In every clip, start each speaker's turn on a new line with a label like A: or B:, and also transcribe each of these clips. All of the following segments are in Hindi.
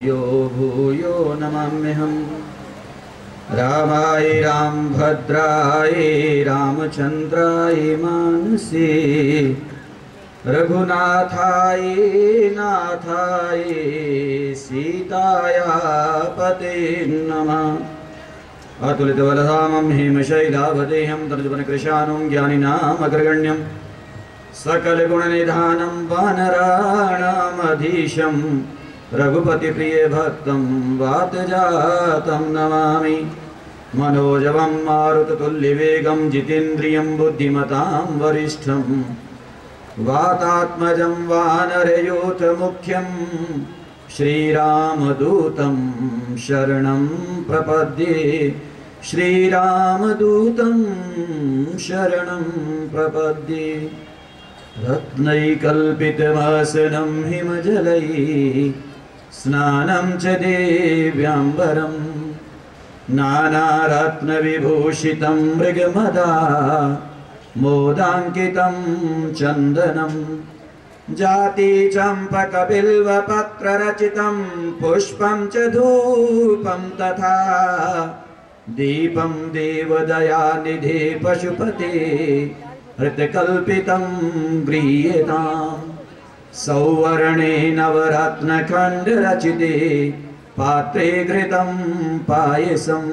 A: यो भूयो नमाम्यहम् रामाय रामभद्राय रामचन्द्राय मानसे रघुनाथाय नाथाय सीताया पते नमः। अतुलितबलधामं हेमशैलावदेहं तर्जुवनकृशानुं ज्ञानिनामग्रगण्यं सकलगुणनिधानं वानराणामधीशं रघुपतिप्रियभक्तं वातजातं नमामि। मनोजवं मारुततुल्यवेगं जितेन्द्रियं बुद्धिमतां वरिष्ठं वातात्मजं वानरयूथमुख्यं श्रीरामदूतं शरणं प्रपद्ये। श्रीरामदूतं शरणं प्रपद्ये। रत्नैकल्पितमासनं हिमजलैः स्नानं च देव्याम्बरं नानारत्नविभूषितं मृगमदा मोदाङ्कितं चन्दनं जाति चम्पकबिल्वपत्ररचितं पुष्पं च धूपं तथा दीपं देवदयानिधे पशुपते हृतकल्पितं गृह्यताम्। सौवर्णे नवरत्नखण्डरचिते पात्रे घृतं पायसं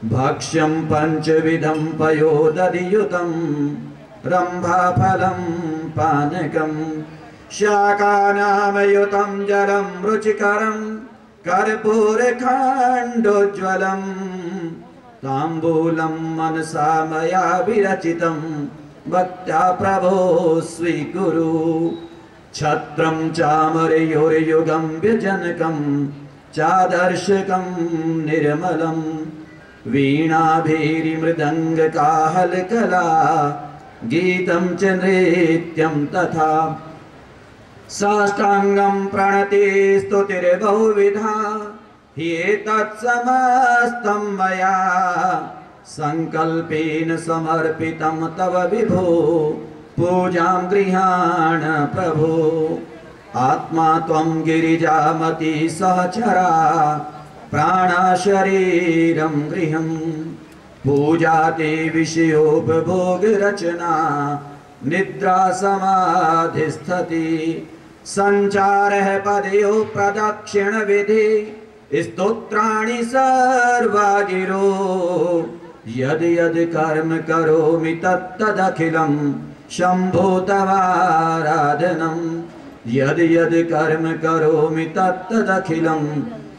A: भक्ष्यं पञ्चविधं पयोदधियुतं रम्भाफलं पानकं शाकानामयुतं जलं रुचिकरं कर्पूरखण्डोज्ज्वलं ताम्बूलं मनसा मया विरचितं भक्त्या प्रभो स्वीकुरु। छत्रं चामरयोर्युगं व्यजनकं चादर्शकं निर्मलं वीणाभैर्मृदङ्गकाहलकला गीतं च नृत्यं तथा साष्टाङ्गं प्रणति स्तुतिर्बहुविधा ह्येतत्समस्तं मया संकल्पेन समर्पितं तव विभो पूजां गृहाण प्रभो। आत्मा त्वं गिरिजामति सहचरा प्राणा शरीरं गृहं पूजा ते विषयोपभोगरचना निद्रा समाधिस्थति संचारः पदयो प्रदक्षिण विधि स्तोत्राणि सर्वा गिरो यद यद कर्म करोमि तत्तदखिलं शम्भो तवाराधनं यद यद कर्म करोमि तत्तदखिलं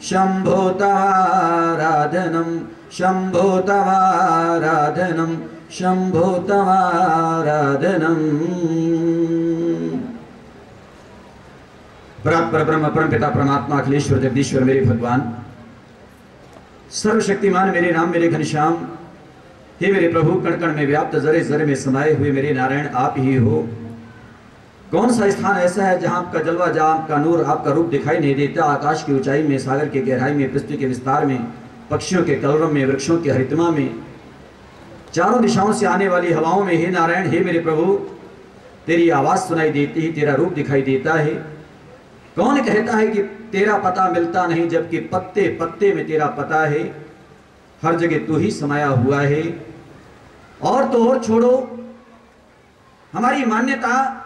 A: शम्भो तवाराधनं शम्भो तवाराधनं शम्भो तवाराधनम्। परब्रह्म परमपिता परमात्मा अखिलेश्वर जगदीश्वर मेरे भगवान सर्वशक्तिमान मेरे राम मेरे घनश्याम हे मेरे प्रभु कण कण में व्याप्त जरे जरे में समाये हुए मेरे नारायण आप ही हो। कौन सा स्थान ऐसा है जहां आपका जलवा जहां आपका नूर आपका रूप दिखाई नहीं देता। आकाश की ऊंचाई में सागर की गहराई में पृथ्वी के विस्तार में पक्षियों के कलरव में वृक्षों की हरितमा में चारों दिशाओं से आने वाली हवाओं में हे नारायण हे मेरे प्रभु तेरी आवाज सुनाई देती है तेरा रूप दिखाई देता है। कौन कहता है कि तेरा पता मिलता नहीं जबकि पत्ते पत्ते में तेरा पता है। हर जगह तू ही समाया हुआ है। और तो और छोड़ो हमारी मान्यता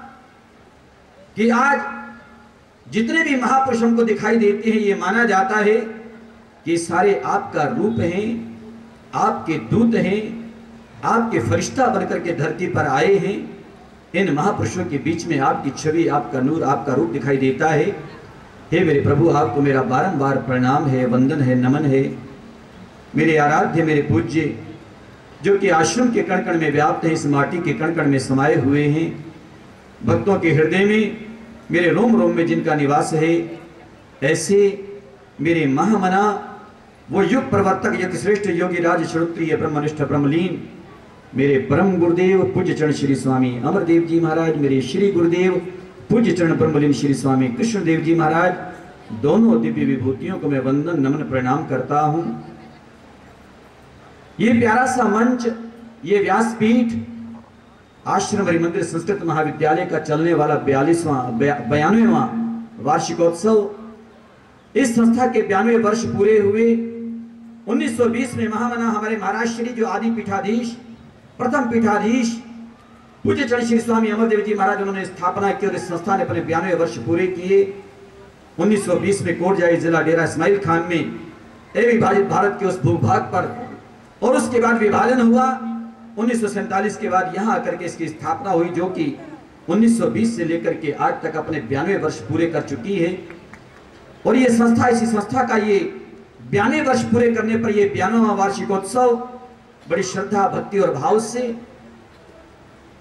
A: कि आज जितने भी महापुरुषों को दिखाई देते हैं ये माना जाता है कि सारे आपका रूप हैं आपके दूत हैं आपके फरिश्ता बनकर के धरती पर आए हैं। इन महापुरुषों के बीच में आपकी छवि आपका नूर आपका रूप दिखाई देता है। हे मेरे प्रभु आपको मेरा बारंबार प्रणाम है वंदन है नमन है। मेरे आराध्य मेरे पूज्य जो कि आश्रम के कण कण में व्याप्त है इस माटी के कण कण में समाये हुए हैं भक्तों के हृदय में मेरे रोम रोम में जिनका निवास है ऐसे मेरे महामना वो युग प्रवर्तक यति श्रेष्ठ योगी राज श्रोत्रिय ब्रह्मनिष्ठ ब्रह्मलीन मेरे परम गुरुदेव पूज्य चरण श्री स्वामी अमरदेव जी महाराज मेरे श्री गुरुदेव पूज्य चरण ब्रह्मलीन श्री स्वामी कृष्णदेव जी महाराज दोनों दिव्य विभूतियों को मैं वंदन नमन प्रणाम करता हूं। ये प्यारा सा मंच ये व्यासपीठ आश्रम हरि मंदिर संस्कृत महाविद्यालय का चलने वाला 92वां वार्षिकोत्सव इस संस्था के 92 वर्ष पूरे हुए। 1920 में महामना हमारे महाराज श्री जो आदि पीठाधीश, प्रथम पीठाधीश पूज्य चरण श्री स्वामी अमरदेव जी महाराज उन्होंने स्थापना की और इस संस्था ने अपने 92 वर्ष पूरे किए। 1920 में कोटजाई जिला डेरा इस्माइल खान में विभाजित भारत के उस भूभाग पर, और उसके बाद विभाजन हुआ। 1947 के बाद यहाँ आकर के इसकी स्थापना हुई, जो कि 1920 से लेकर के आज तक अपने 92 वर्ष पूरे कर चुकी है। और ये संस्था, इसी संस्था का ये 92 वर्ष पूरे करने पर ये 92वां वार्षिकोत्सव बड़ी श्रद्धा, भक्ति और भाव से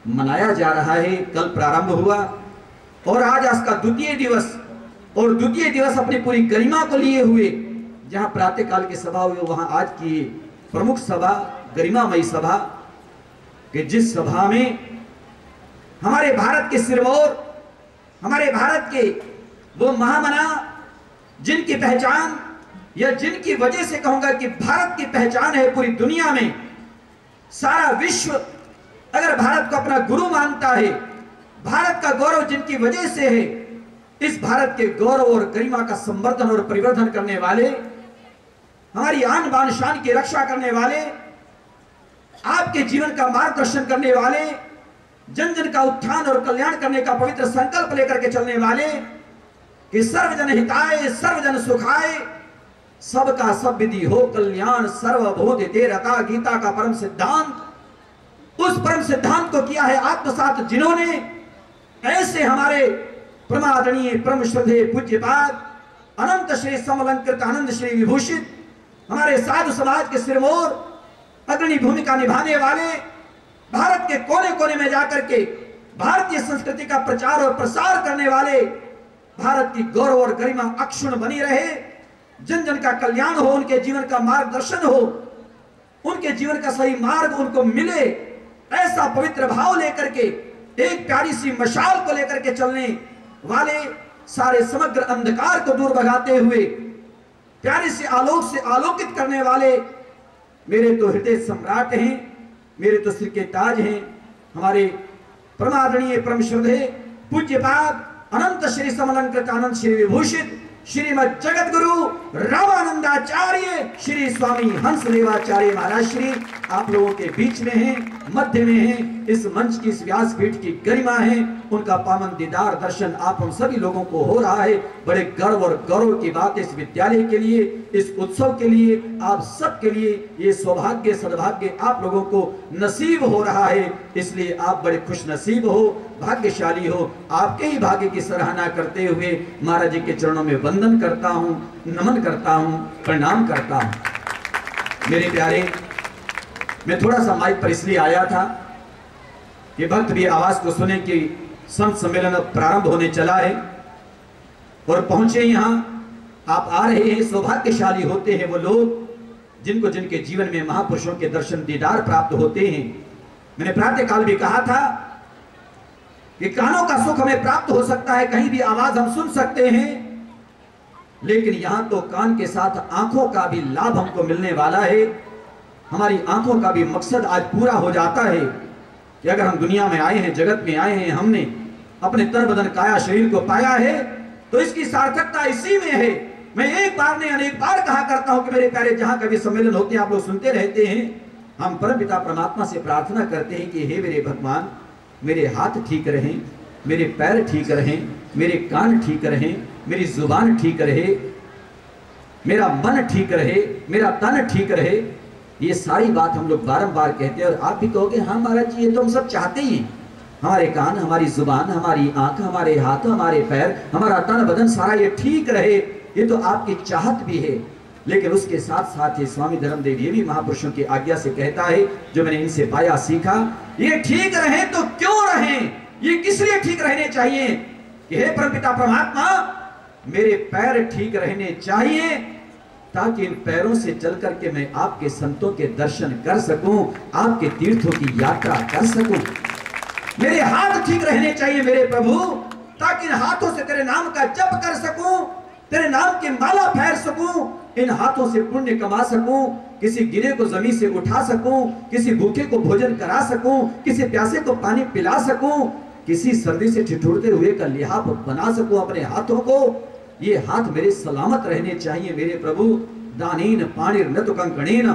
A: मनाया जा रहा है। कल प्रारंभ हुआ और आज इसका द्वितीय दिवस, और द्वितीय दिवस अपनी पूरी गरिमा को लिए हुए, जहां प्रातः काल की सभा हुई वहां आज की प्रमुख सभा, गरिमामयी सभा, कि जिस सभा में हमारे भारत के सिरमौर, हमारे भारत के वो महामना जिनकी पहचान, या जिनकी वजह से कहूंगा कि भारत की पहचान है पूरी दुनिया में, सारा विश्व अगर भारत को अपना गुरु मानता है, भारत का गौरव जिनकी वजह से है, इस भारत के गौरव और गरिमा का संवर्धन और परिवर्धन करने वाले, हमारी आन बान शान की रक्षा करने वाले, आपके जीवन का मार्गदर्शन करने वाले, जन जन का उत्थान और कल्याण करने का पवित्र संकल्प लेकर के चलने वाले, कि सर्वजन हिताय सर्वजन सुखाय, सबका सब विधि हो कल्याण, सर्वभूत हिते रता, गीता का परम सिद्धांत, उस परम सिद्धांत को किया है आत्मसात जिन्होंने, ऐसे हमारे परमादरणीय परम श्रद्धेय पूज्यपाद अनंत श्री समलंकृत आनंद श्री विभूषित हमारे साधु समाज के सिरमौर, अग्रणी भूमिका निभाने वाले, भारत के कोने कोने में जाकर के भारतीय संस्कृति का प्रचार और प्रसार करने वाले, भारत की गौरव और गरिमा अक्षुण बनी रहे, जन जन का कल्याण हो, उनके जीवन का मार्गदर्शन हो, उनके जीवन का सही मार्ग उनको मिले, ऐसा पवित्र भाव लेकर के, एक प्यारी सी मशाल को लेकर के चलने वाले, सारे समग्र अंधकार को दूर भगाते हुए प्यारे से आलोक से आलोकित करने वाले मेरे तो हृदय सम्राट हैं, मेरे तो सिर के ताज हैं, हमारे परमादरणीय परम श्रद्धेय पूज्यपाद अनंत श्री समलंकृत आनंद श्री विभूषित श्रीमद जगत गुरु रामानंदाचार्य श्री स्वामी हंसदेवाचार्य महाराज श्री आप लोगों के बीच में हैं, मध्य में हैं, इस मंच की, इस व्यासपीठ की गरिमा है, उनका पावन दीदार दर्शन आप हम सभी लोगों को हो रहा है। बड़े गर्व और गौरव की बात इस विद्यालय के लिए, इस उत्सव के लिए, आप सब के लिए ये सौभाग्य सद्भाग्य आप लोगों को नसीब हो रहा है, इसलिए आप बड़े खुश नसीब हो, भाग्यशाली हो। आपके ही भाग्य की सराहना करते हुए महाराज जी के चरणों में वंदन करता हूं, नमन करता हूं, प्रणाम करता हूं। मेरे प्यारे, मैं थोड़ा सा माइक पर इसलिए आया था कि भक्त भी आवाज को सुने कि संत सम्मेलन अब प्रारंभ होने चला है और पहुंचे यहां। आप आ रहे हैं, सौभाग्यशाली होते हैं वो लोग जिनको, जिनके जीवन में महापुरुषों के दर्शन दीदार प्राप्त होते हैं। मैंने प्रातः काल भी कहा था कि कानों का सुख हमें प्राप्त हो सकता है, कहीं भी आवाज हम सुन सकते हैं, लेकिन यहां तो कान के साथ आंखों का भी लाभ हमको मिलने वाला है। हमारी आंखों का भी मकसद आज पूरा हो जाता है कि अगर हम दुनिया में आए हैं, जगत में आए हैं, हमने अपने तन बदन काया शरीर को पाया है, तो इसकी सार्थकता इसी में है। मैं एक बार नहीं अनेक बार कहा करता हूं कि मेरे प्यारे, जहां कभी सम्मेलन होते हैं आप लोग सुनते रहते हैं, हम परमपिता परमात्मा से प्रार्थना करते हैं कि हे मेरे भगवान, मेरे हाथ ठीक रहें, मेरे पैर ठीक रहें, मेरे कान ठीक रहें, मेरी जुबान ठीक रहे, मेरा मन ठीक रहे, मेरा तन ठीक रहे। ये सारी बात हम लोग बारंबार कहते हैं और आप भी कहोगे हाँ महाराज जी, ये तो हम सब चाहते ही हैं। हमारे कान, हमारी जुबान, हमारी आंख, हमारे हाथ, हमारे पैर, हमारा तन बदन सारा ये ठीक रहे, ये तो आपकी चाहत भी है। लेकिन उसके साथ साथ ही स्वामी धर्मदेव ये भी महापुरुषों की आज्ञा से कहता है, जो मैंने इनसे पाया सीखा, ये ठीक रहे तो क्यों रहे, ये किस लिए ठीक रहने चाहिए कि हे परमपिता परमात्मा, मेरे पैर ठीक रहने चाहिए ताकि इन पैरों से चल करके मैं आपके संतों के दर्शन कर सकूं, आपके तीर्थों की यात्रा कर सकूं। मेरे हाथ ठीक रहने चाहिए मेरे प्रभु, ताकि इन हाथों से तेरे नाम का जप कर सकूं, तेरे नाम की माला फेर सकूं, इन हाथों से पुण्य कमा सकूं, किसी गिरे को जमीन से उठा सकूं, किसी भूखे को भोजन करा सकूं, किसी प्यासे को पानी पिला सकूं, किसी सर्दी से ठिठुरते हुए का लिहाफ बना सकूं अपने हाथों को, ये हाथ मेरे सलामत रहने चाहिए मेरे प्रभु। दानीन पाणिर न तो कंकणीन,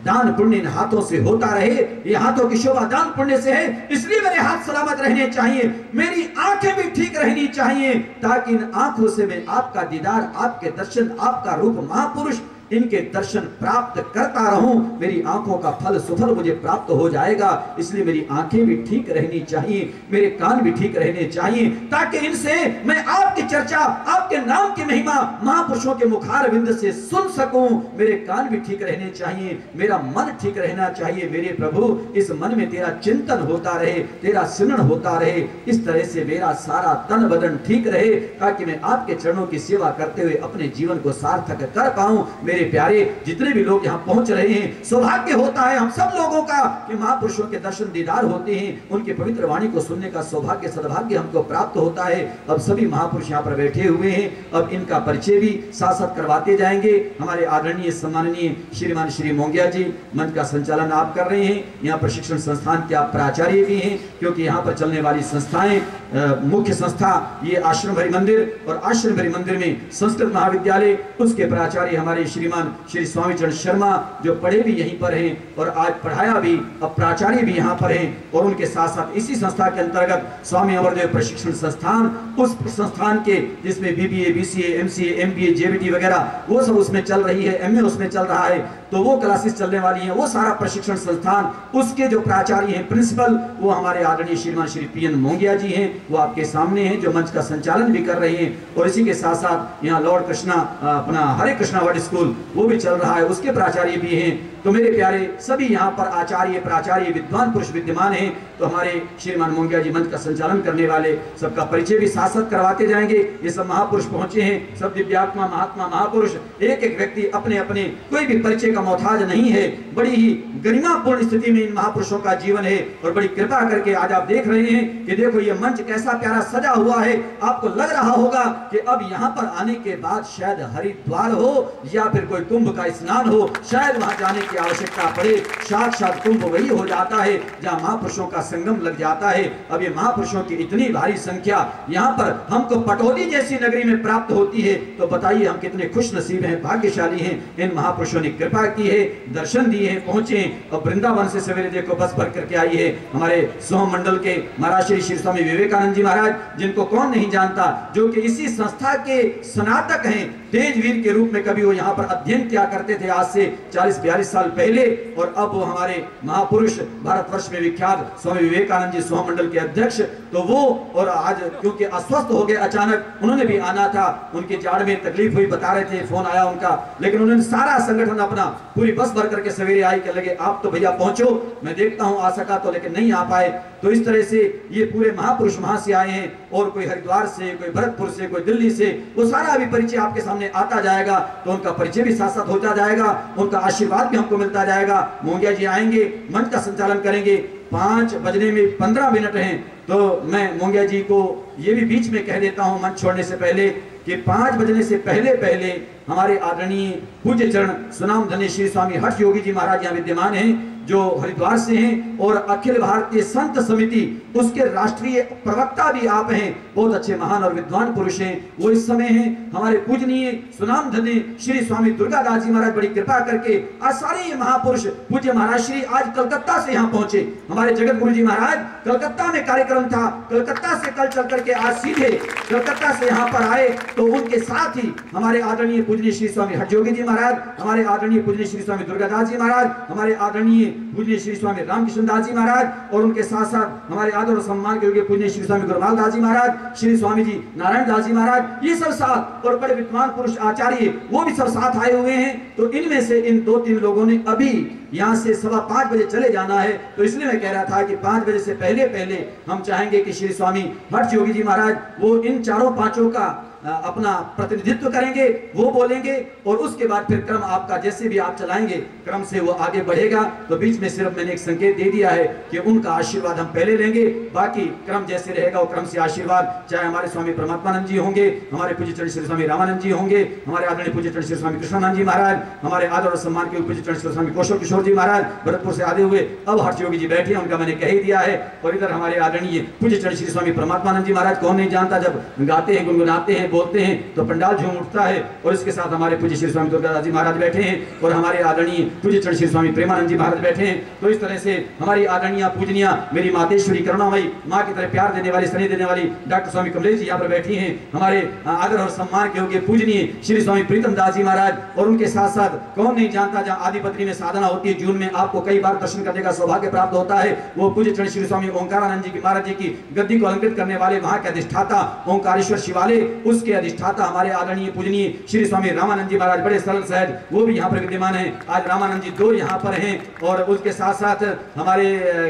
A: दान पुण्य इन हाथों से होता रहे। ये हाथों की शोभा दान पुण्य से है, इसलिए मेरे हाथ सलामत रहने चाहिए। मेरी आंखें भी ठीक रहनी चाहिए, ताकि इन आंखों से मैं आपका दीदार, आपके दर्शन, आपका रूप महापुरुष, इनके दर्शन प्राप्त करता रहूं। मेरी आंखों का फल सुफल मुझे प्राप्त हो जाएगा। इसलिए मेरी आंखें भी ठीक रहनी चाहिए, मेरे कान भी ठीक रहने चाहिए, ताकि इनसे मैं आपकी चर्चा, आपके नाम की महिमा महापुरुषों के मुखार बिंद से सुन सकूं। मेरे कान भी ठीक रहने चाहिए, मेरा मन ठीक रहना चाहिए मेरे प्रभु। इस मन में तेरा चिंतन होता रहे, तेरा सिमरण होता रहे। इस तरह से मेरा सारा तन बदन ठीक रहे, ताकि मैं आपके चरणों की सेवा करते हुए अपने जीवन को सार्थक कर पाऊं। मेरे प्यारे, जितने भी लोग यहाँ पहुंच रहे हैं, सौभाग्य होता है हम सब लोगों का कि महापुरुषों के दर्शन दीदार होते हैं, उनके पवित्र वाणी को सुनने का सौभाग्य सद्भाग्य हमको प्राप्त होता है। अब सभी महापुरुष यहाँ पर बैठे हुए हैं, अब इनका परिचय भी साथ साथ करवाते जाएंगे। हमारे आदरणीय सम्माननीय श्रीमान श्री मोंगिया जी मंच का संचालन आप कर रहे हैं। यहाँ प्रशिक्षण संस्थान के आप प्राचार्य भी हैं, क्योंकि यहाँ पर चलने वाली संस्थाएं, मुख्य संस्था ये आश्रम भरी मंदिर, और आश्रम भरी मंदिर में संस्कृत महाविद्यालय, उसके प्राचार्य हमारे श्रीमान श्री स्वामी चरण शर्मा, जो पढ़े भी यहीं पर हैं और आज पढ़ाया भी, अब प्राचार्य भी यहाँ पर हैं। और उनके साथ साथ इसी संस्था के अंतर्गत स्वामी अमरदेव प्रशिक्षण संस्थान, उस संस्थान के जिसमें BBA, BCA, MCA, MBA, JBT वगैरह वो सब उसमें चल रही है, एमए उसमें चल रहा है, तो वो क्लासेस चलने वाली हैं। वो सारा प्रशिक्षण संस्थान, उसके जो प्राचार्य हैं, प्रिंसिपल, वो हमारे आदरणीय श्रीमान श्री पीएन मोंगिया जी हैं, वो आपके सामने हैं, जो मंच का संचालन भी कर रहे हैं। और इसी के साथ साथ यहाँ लॉर्ड कृष्णा, अपना हरे कृष्णा वर्ड स्कूल वो भी चल रहा है, उसके प्राचार्य भी हैं। तो मेरे प्यारे, सभी यहाँ पर आचार्य, प्राचार्य, विद्वान पुरुष विद्यमान हैं। तो हमारे श्रीमान मोंगिया जी मंच का संचालन करने वाले, सबका परिचय भी साथ साथ करवाते जाएंगे। ये सब महापुरुष पहुंचे हैं, सब दिव्यात्मा, महात्मा, महापुरुष। एक एक व्यक्ति अपने अपने, कोई भी परिचय का मोहताज नहीं है। बड़ी ही गरिमापूर्ण स्थिति में इन महापुरुषों का जीवन है, और बड़ी कृपा करके आज आप देख रहे हैं कि देखो ये मंच कैसा प्यारा सजा हुआ है। आपको लग रहा होगा कि अब यहाँ पर आने के बाद शायद हरिद्वार हो या फिर कोई कुंभ का स्नान हो, शायद वहां जाने की आवश्यकता पड़े। साक्षात कुंभ वही हो जाता है जहां महापुरुषों का संगम लग जाता है। अब ये महापुरुषों की इतनी भारी संख्या यहाँ पर हमको पटौदी जैसी नगरी में प्राप्त होती है, तो बताइए हम कितने खुश नसीब हैं, भाग्यशाली हैं। इन महापुरुषों ने कृपा की है, दर्शन दिए हैं, पहुंचे हैं। और वृंदावन से सवेरे देखो बस भर करके आई है हमारे सोम मंडल के महाराज श्री स्वामी विवेकानंद जी महाराज, जिनको कौन नहीं जानता, जो कि इसी संस्था के स्नातक हैं, तेजवीर के रूप में कभी वो यहाँ पर अध्ययन किया करते थे आज से 40-42 साल पहले। और अब वो हमारे महापुरुष, भारतवर्ष में विख्यात स्वामी विवेकानंद जी सोम मंडल के अध्यक्ष, तो वो, और आज क्योंकि अस्वस्थ हो गए अचानक, उन्होंने भी आना था, उनके जाड़ में तकलीफ हुई, बता रहे थे, फोन आया उनका, लेकिन उन्होंने सारा संगठन अपना पूरी बस भर करके सवेरे आई के लगे आप तो भैया पहुंचो, मैं देखता हूं आ सका तो, लेकिन नहीं आ पाए। तो इस तरह से ये पूरे महापुरुष वहां से आए हैं, और कोई हरिद्वार से, कोई भरतपुर से, कोई दिल्ली से, वो सारा अभी परिचय आपके सामने आता जाएगा। तो उनका परिचय भी साथ साथ होता जाएगा, उनका आशीर्वाद भी हमको मिलता जाएगा। मोंगिया जी आएंगे, मंच का संचालन करेंगे। 5 बजने में 15 मिनट हैं, तो मैं मोंगिया जी को ये भी बीच में कह देता हूं मंच छोड़ने से पहले कि 5 बजने से पहले पहले हमारे आदरणीय पूज्य चरण सुनाम धन्य श्री स्वामी हर्ष योगी जी महाराज यहाँ विद्यमान हैं, जो हरिद्वार से हैं, और अखिल भारतीय संत समिति उसके राष्ट्रीय प्रवक्ता भी आप हैं, बहुत अच्छे महान और विद्वान पुरुष हैं। वो इस समय हैं हमारे पूजनीय सुनाम धन्य श्री स्वामी दुर्गादास जी महाराज, बड़ी कृपा करके आज सारे ये महापुरुष पूज्य महाराज श्री आज कलकत्ता से यहाँ पहुंचे। हमारे जगत गुरु जी महाराज कलकत्ता में कार्यक्रम था, कलकत्ता से कल चल करके आज सीधे कलकत्ता से यहाँ पर आए। तो उनके साथ ही हमारे आदरणीय पूजनीय श्री स्वामी हर्ष योगी जी महाराज, हमारे आदरणीय पूजनीय श्री स्वामी दुर्गादास जी महाराज, हमारे आदरणीय पूजनीय श्री स्वामी रामकृष्ण दास जी महाराज, और उनके साथ साथ हमारे आदर और सम्मान के योग्य पूजनीय श्री स्वामी गुरुमाल दास जी महाराज, श्री स्वामी जी नारायण दास जी महाराज, ये सब साथ, और बड़े विद्वान पुरुष आचार्य वो भी सब साथ आए हुए हैं। तो इनमें से इन 2-3 लोगों ने अभी यहाँ से 5:15 बजे चले जाना है, तो इसलिए मैं कह रहा था कि 5 बजे से पहले पहले हम चाहेंगे कि श्री स्वामी हर्ष योगी जी महाराज वो इन 4-5 का अपना प्रतिनिधित्व करेंगे, वो बोलेंगे, और उसके बाद फिर क्रम आपका जैसे भी आप चलाएंगे क्रम से वो आगे बढ़ेगा। तो बीच में सिर्फ मैंने एक संकेत दे दिया है कि उनका आशीर्वाद हम पहले लेंगे, बाकी क्रम जैसे रहेगा वो क्रम से आशीर्वाद, चाहे हमारे स्वामी परमात्मानंद जी होंगे, हमारे पूज्य चरण श्री स्वामी रामानंद जी होंगे, हमारे आदरणीय पूज्य चरण श्री स्वामी कृष्णानंद जी महाराज, हमारे आदर और सम्मान के पूज्य चरण श्री स्वामी कौशल किशोर जी महाराज भरतपुर से आते हुए, अब हर्ष योगी जी बैठे, उनका मैंने कह ही दिया है। और इधर हमारे आदरणीय पूज्य चरण श्री स्वामी परमात्मानंद जी महाराज, कौन नहीं जानता, जब गाते हैं, गुनगुनाते हैं, बोलते हैं तो पंडाल झूम उठता है। और इसके साथ हमारे पूज्य श्री स्वामी दुर्गादास जी महाराज बैठे हैं और हमारे आदरणीय पूज्य चरण श्री स्वामी प्रेमानंद जी महाराज बैठे हैं। तो इस तरह से हमारी आदरणीय पूजनीय मेरी मातेश्वरी करुणामयी माँ की तरह प्यार देने वाली, स्नेह देने वाली डॉक्टर स्वामी कमलेश जी यहाँ पर बैठी हैं। हमारे आदर और सम्मान के योग्य पूजनीय श्री स्वामी प्रीतम दास जी महाराज, और उनके साथ साथ कौन नहीं जानता जहाँ आदिपत्री में साधना होती है, जून में आपको कई बार दर्शन करने का सौभाग्य प्राप्त होता है। वो पूज्य चरण श्री स्वामी ओंकारानंद जी महाराज जी की गद्दी को अलंकृत करने वाले वहां के अधिष्ठाता ओंकारेश्वर शिवालय, उसके अधिष्ठाता हमारे आदरणीय पूजनीय श्री स्वामी रामानंद जी महाराज, बड़े सरल सहज, वो भी यहाँ पर विद्यमान है। आज रामानंद जी 2 यहाँ पर हैं और उसके साथ साथ हमारे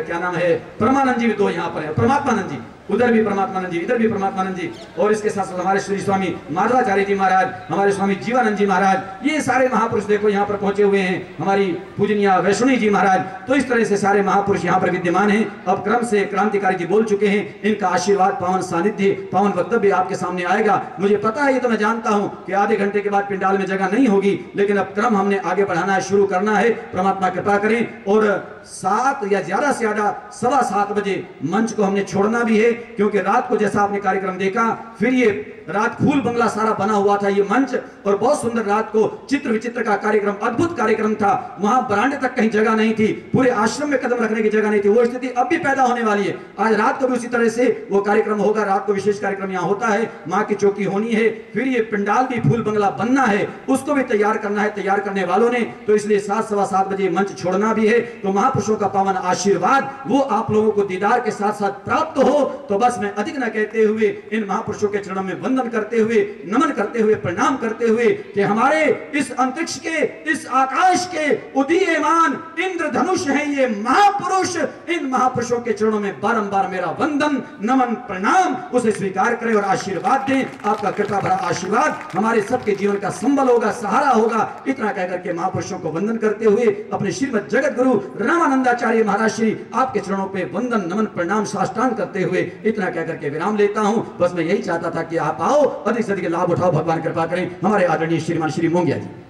A: क्या नाम है परमानंद जी भी 2 यहाँ पर है, परमात्मानंद जी, उधर भी परमात्मानंद जी, इधर भी परमात्मानंद जी, और इसके साथ साथ हमारे श्री स्वामी माधवाचार्य जी महाराज, हमारे स्वामी जीवानंद जी महाराज, ये सारे महापुरुष देखो यहाँ पर पहुंचे हुए हैं। हमारी पूजनीय वैष्णवी जी महाराज, तो इस तरह से सारे महापुरुष यहाँ पर विद्यमान हैं। अब क्रम से क्रांतिकारी जी बोल चुके हैं, इनका आशीर्वाद, पावन सानिध्य, पावन वक्तव्य आपके सामने आएगा। मुझे पता है, ये तो मैं जानता हूँ कि आधे घंटे के बाद पिंडाल में जगह नहीं होगी, लेकिन अब क्रम हमने आगे बढ़ाना है, शुरू करना है। परमात्मा कृपा करें। और 7 या ज्यादा से ज्यादा 7:15 बजे मंच को हमने छोड़ना भी है, क्योंकि रात को जैसा आपने कार्यक्रम देखा, फिर ये रात फूल बंगला सारा बना हुआ था ये मंच, और बहुत सुंदर रात को चित्र विचित्र का कार्यक्रम, अद्भुत कार्यक्रम था। वहां बरांडे तक कहीं जगह नहीं थी, पूरे आश्रम में कदम रखने की जगह नहीं थी। वो स्थिति अब भी पैदा होने वाली है। आज रात को भी उसी तरह से वो कार्यक्रम होगा। रात को विशेष कार्यक्रम यहाँ होता है, माँ की चौकी होनी है, फिर ये पंडाल भी फूल बंगला बनना है, उसको भी तैयार करना है तैयार करने वालों ने। तो इसलिए 7, 7:15 बजे मंच छोड़ना भी है। तो महापुरुषों का पावन आशीर्वाद वो आप लोगों को दीदार के साथ साथ प्राप्त हो। तो बस मैं अधिक न कहते हुए इन महापुरुषों के चरणों में वंदन करते हुए, नमन करते हुए, प्रणाम करते हुए कि हमारे इस अंतरिक्ष के, इस आकाश के उदीयमान इंद्रधनुष हैं ये महापुरुष। इन महापुरुषों के चरणों में बारंबार मेरा वंदन, नमन, प्रणाम, उसे स्वीकार करें और आशीर्वाद दें। आपका कृपा भरा आशीर्वाद हमारे सबके जीवन का संबल होगा, सहारा होगा। इतना कहकर के महापुरुषों को वंदन करते हुए अपने श्रीमद जगत गुरु रामानंदाचार्य महाराज श्री आपके चरणों पे वंदन, नमन, प्रणाम, साष्टांग करते हुए इतना कहकर के विराम लेता हूं। बस मैं यही चाहता था कि आप आओ, अधिक से अधिक लाभ उठाओ, भगवान कृपा करें। हमारे आदरणीय श्रीमान श्री मोंगिया जी।